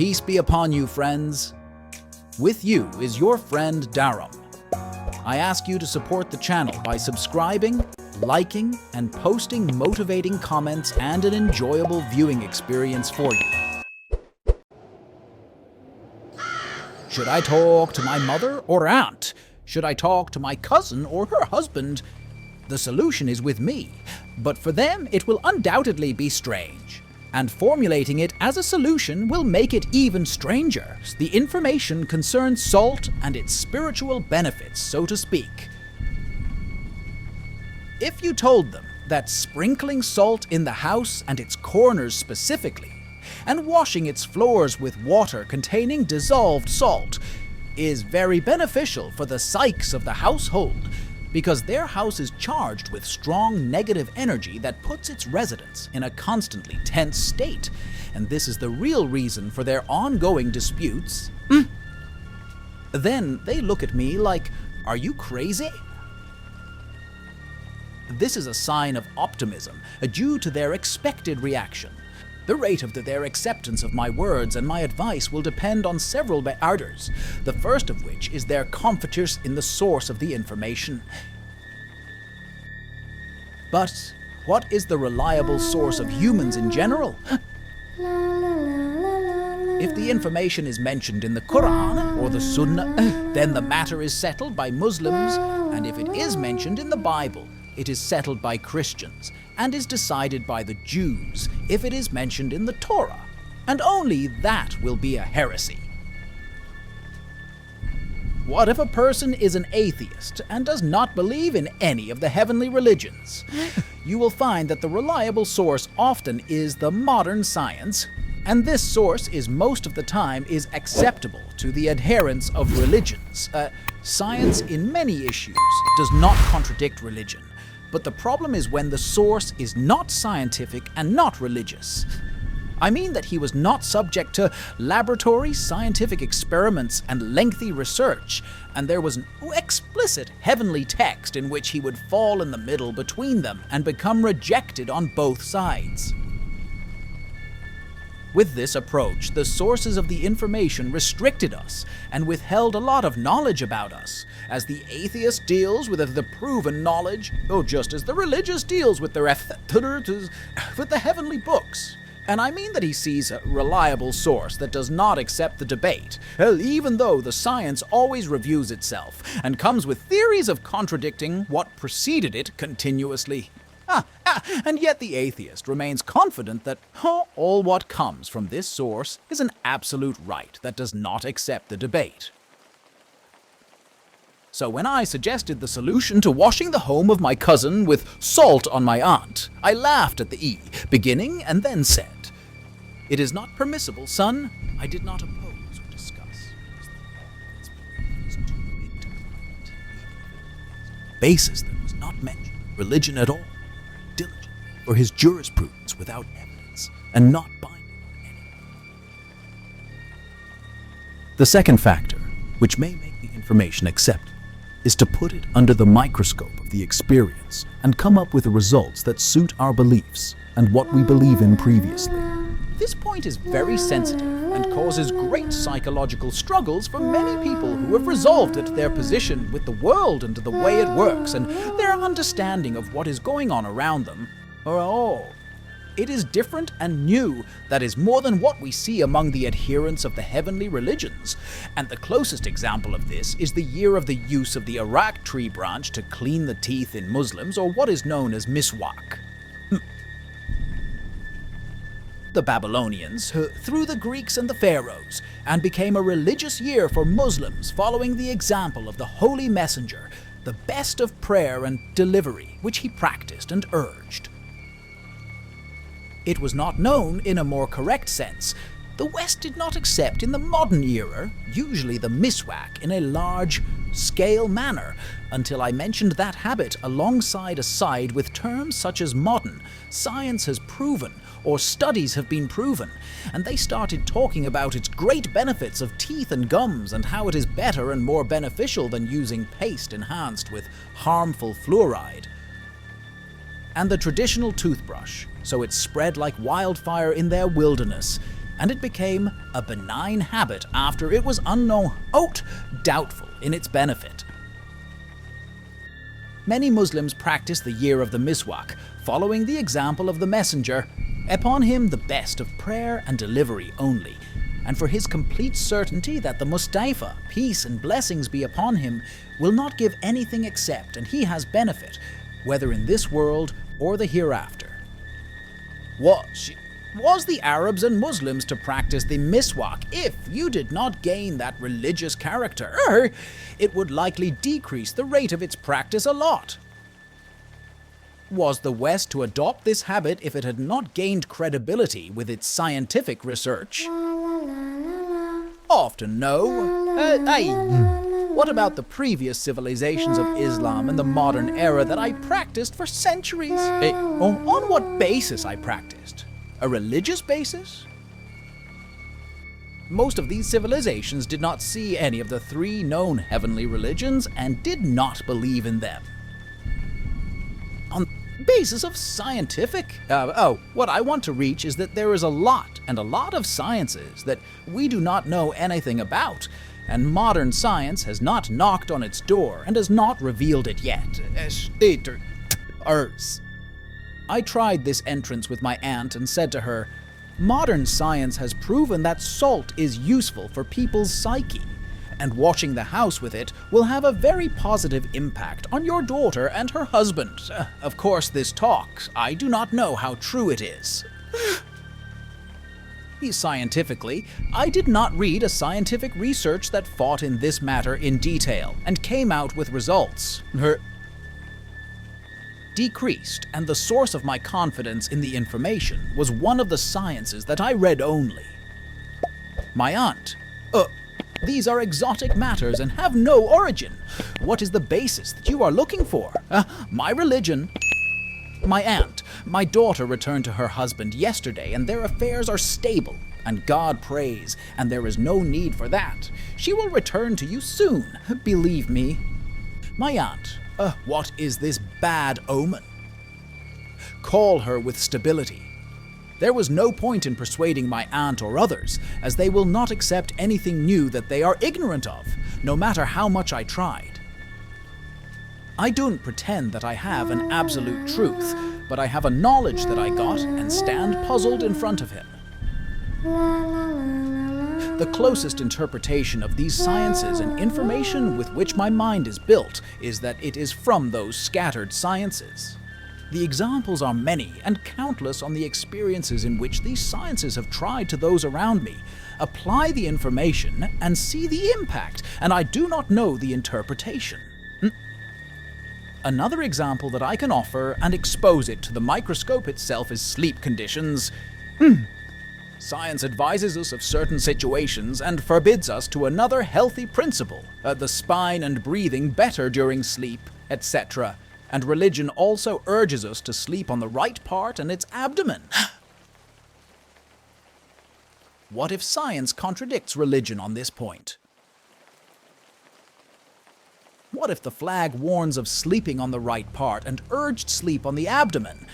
Peace be upon you, friends. With you is your friend Darum. I ask you to support the channel by subscribing, liking, and posting motivating comments and an enjoyable viewing experience for you. Should I talk to my mother or aunt? Should I talk to my cousin or her husband? The solution is with me, but for them it will undoubtedly be strange. And formulating it as a solution will make it even stranger. The information concerns salt and its spiritual benefits, so to speak. If you told them that sprinkling salt in the house and its corners specifically, and washing its floors with water containing dissolved salt, is very beneficial for the psyches of the household, because their house is charged with strong negative energy that puts its residents in a constantly tense state, and this is the real reason for their ongoing disputes, then they look at me like, "Are you crazy?" This is a sign of optimism, due to their expected reaction. The rate of their acceptance of my words and my advice will depend on several factors, the first of which is their confidence in the source of the information. But what is the reliable source of humans in general? If the information is mentioned in the Quran or the Sunnah, then the matter is settled by Muslims, and if it is mentioned in the Bible, it is settled by Christians, and is decided by the Jews if it is mentioned in the Torah, and only that will be a heresy. What if a person is an atheist and does not believe in any of the heavenly religions? You will find that the reliable source often is the modern science, and this source is most of the time is acceptable to the adherents of religions. Science in many issues does not contradict religion, but the problem is when the source is not scientific and not religious. I mean that he was not subject to laboratory scientific experiments and lengthy research, and there was an explicit heavenly text in which he would fall in the middle between them and become rejected on both sides. With this approach, the sources of the information restricted us and withheld a lot of knowledge about us, as the atheist deals with the proven knowledge, just as the religious deals with the heavenly books. And I mean that he sees a reliable source that does not accept the debate, even though the science always reviews itself and comes with theories of contradicting what preceded it continuously. And yet the atheist remains confident that all what comes from this source is an absolute right that does not accept the debate. So when I suggested the solution to washing the home of my cousin with salt on my aunt, I laughed at the beginning and then said, "It is not permissible, son. I did not oppose or discuss. It was too big to comment. Basis that was not mentioned, religion at all, diligent for his jurisprudence without evidence, and not binding on anyone." The second factor, which may make the information accepted, is to put it under the microscope of the experience and come up with the results that suit our beliefs and what we believe in previously. This point is very sensitive and causes great psychological struggles for many people who have resolved it, their position with the world and the way it works and their understanding of what is going on around them. It is different and new, that is more than what we see among the adherents of the heavenly religions. And the closest example of this is the year of the use of the arak tree branch to clean the teeth in Muslims, or what is known as miswak. The Babylonians, through the Greeks and the Pharaohs, and became a religious year for Muslims following the example of the Holy Messenger, the best of prayer and delivery, which he practiced and urged. It was not known in a more correct sense. The West did not accept in the modern era, usually the miswak, in a large-scale manner, until I mentioned that habit aside with terms such as modern, science has proven, or studies have been proven, and they started talking about its great benefits of teeth and gums and how it is better and more beneficial than using paste enhanced with harmful fluoride. And the traditional toothbrush, so it spread like wildfire in their wilderness, and it became a benign habit after it was doubtful in its benefit. Many Muslims practice the year of the miswak, following the example of the Messenger. Upon him the best of prayer and delivery only, and for his complete certainty that the Mustafa, peace and blessings be upon him, will not give anything except, and he has benefit, whether in this world or the hereafter. Was the Arabs and Muslims to practice the miswak if you did not gain that religious character? It would likely decrease the rate of its practice a lot. Was the West to adopt this habit if it had not gained credibility with its scientific research? Often no. What about the previous civilizations of Islam and the modern era that I practiced for centuries? On what basis I practiced? A religious basis? Most of these civilizations did not see any of the 3 known heavenly religions and did not believe in them. On the basis of scientific? What I want to reach is that there is a lot of sciences that we do not know anything about, and modern science has not knocked on its door and has not revealed it yet. I tried this entrance with my aunt and said to her, "Modern science has proven that salt is useful for people's psyche, and washing the house with it will have a very positive impact on your daughter and her husband. Of course, this talk, I do not know how true it is." Scientifically, I did not read a scientific research that fought in this matter in detail and came out with results. Decreased, and the source of my confidence in the information was one of the sciences that I read only. My aunt, these are exotic matters and have no origin. What is the basis that you are looking for? My religion. My aunt, my daughter returned to her husband yesterday and their affairs are stable, and God praise, and there is no need for that. She will return to you soon, believe me. My aunt, what is this bad omen? Call her with stability. There was no point in persuading my aunt or others, as they will not accept anything new that they are ignorant of, no matter how much I tried. I don't pretend that I have an absolute truth, but I have a knowledge that I got and stand puzzled in front of him. The closest interpretation of these sciences and information with which my mind is built is that it is from those scattered sciences. The examples are many and countless on the experiences in which these sciences have tried to those around me. Apply the information and see the impact, and I do not know the interpretation. Another example that I can offer and expose it to the microscope itself is sleep conditions. Science advises us of certain situations and forbids us to another healthy principle, the spine and breathing better during sleep, etc. And religion also urges us to sleep on the right part and its abdomen. What if science contradicts religion on this point? What if the flag warns of sleeping on the right part and urged sleep on the abdomen?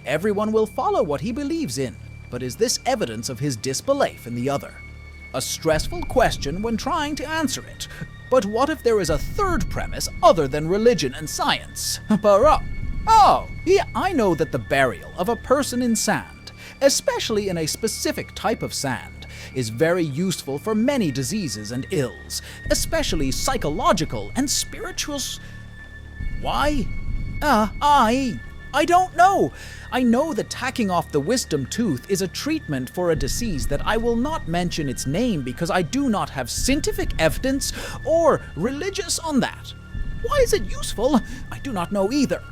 Everyone will follow what he believes in, but is this evidence of his disbelief in the other? A stressful question when trying to answer it. But what if there is a third premise other than religion and science? I know that the burial of a person in sand, especially in a specific type of sand, is very useful for many diseases and ills, especially psychological and spiritual. Why? I don't know. I know that tacking off the wisdom tooth is a treatment for a disease that I will not mention its name because I do not have scientific evidence or religious on that. Why is it useful? I do not know either.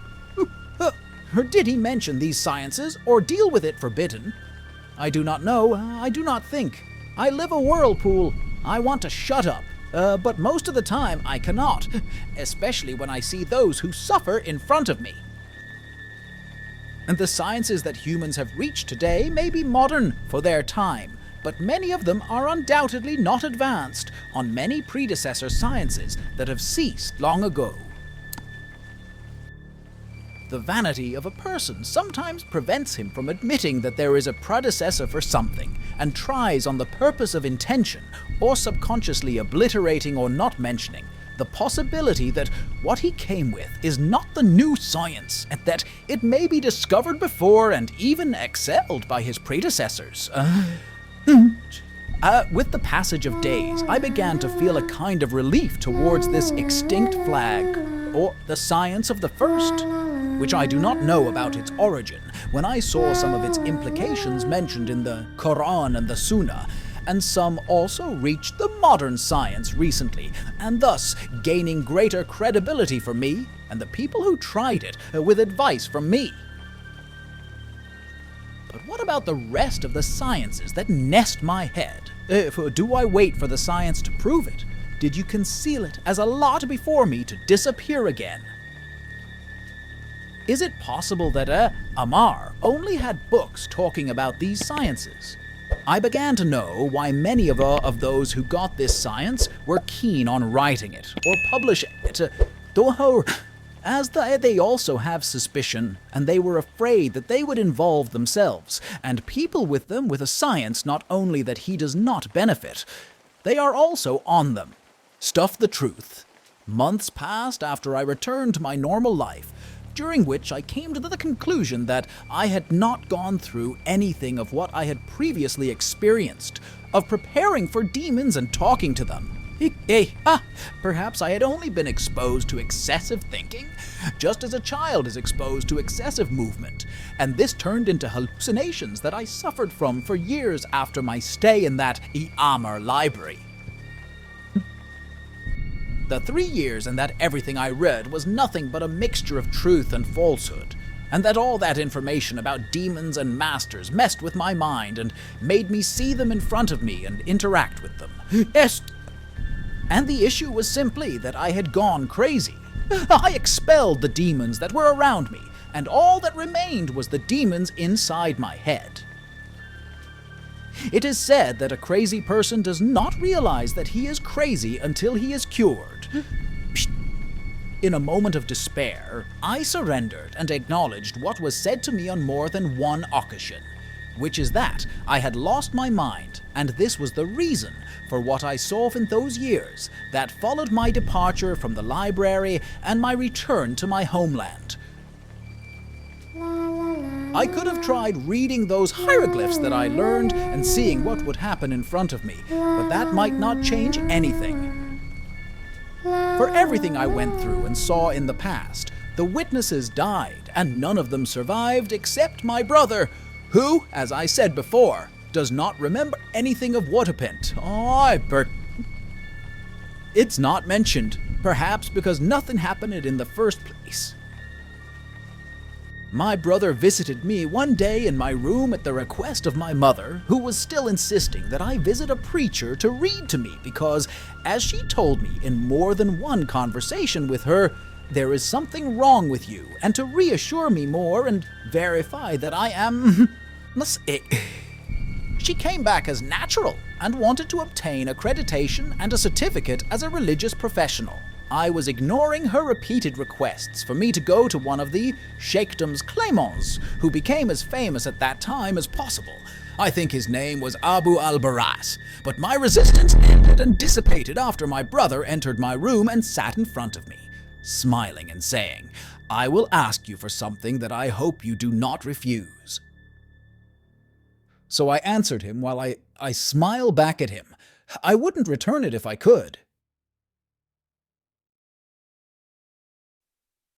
Did he mention these sciences or deal with it forbidden? I do not know. I do not think. I live a whirlpool. I want to shut up. But most of the time I cannot, especially when I see those who suffer in front of me. And the sciences that humans have reached today may be modern for their time, but many of them are undoubtedly not advanced on many predecessor sciences that have ceased long ago. The vanity of a person sometimes prevents him from admitting that there is a predecessor for something, and tries on the purpose of intention, or subconsciously obliterating or not mentioning, the possibility that what he came with is not the new science, and that it may be discovered before and even excelled by his predecessors. With the passage of days, I began to feel a kind of relief towards this extinct flag, or the science of the first, which I do not know about its origin, when I saw some of its implications mentioned in the Quran and the Sunnah, and some also reached the modern science recently, and thus gaining greater credibility for me and the people who tried it with advice from me. But what about the rest of the sciences that nest my head? Do I wait for the science to prove it? Did you conceal it as a lot before me to disappear again? Is it possible that Amar only had books talking about these sciences? I began to know why many of those who got this science were keen on writing it or publishing it, as they also have suspicion, and they were afraid that they would involve themselves and people with them with a science not only that he does not benefit, they are also on them. Stuff the truth. Months passed after I returned to my normal life, during which I came to the conclusion that I had not gone through anything of what I had previously experienced, of preparing for demons and talking to them. Perhaps I had only been exposed to excessive thinking, just as a child is exposed to excessive movement, and this turned into hallucinations that I suffered from for years after my stay in that Amar library. The 3 years and that everything I read was nothing but a mixture of truth and falsehood, and that all that information about demons and masters messed with my mind and made me see them in front of me and interact with them. Yes, and the issue was simply that I had gone crazy. I expelled the demons that were around me, and all that remained was the demons inside my head. It is said that a crazy person does not realize that he is crazy until he is cured. In a moment of despair, I surrendered and acknowledged what was said to me on more than one occasion, which is that I had lost my mind, and this was the reason for what I saw in those years that followed my departure from the library and my return to my homeland. I could have tried reading those hieroglyphs that I learned and seeing what would happen in front of me, but that might not change anything. For everything I went through and saw in the past, the witnesses died, and none of them survived except my brother, who, as I said before, does not remember anything of Waterpint. It's not mentioned, perhaps because nothing happened in the first place. My brother visited me one day in my room at the request of my mother, who was still insisting that I visit a preacher to read to me because, as she told me in more than one conversation with her, there is something wrong with you, and to reassure me more and verify that I am... She came back as natural and wanted to obtain accreditation and a certificate as a religious professional. I was ignoring her repeated requests for me to go to one of the Sheikdom's claimants, who became as famous at that time as possible. I think his name was Abu al-Baras, but my resistance ended and dissipated after my brother entered my room and sat in front of me, smiling and saying, "I will ask you for something that I hope you do not refuse." So I answered him while I smiled back at him. I wouldn't return it if I could.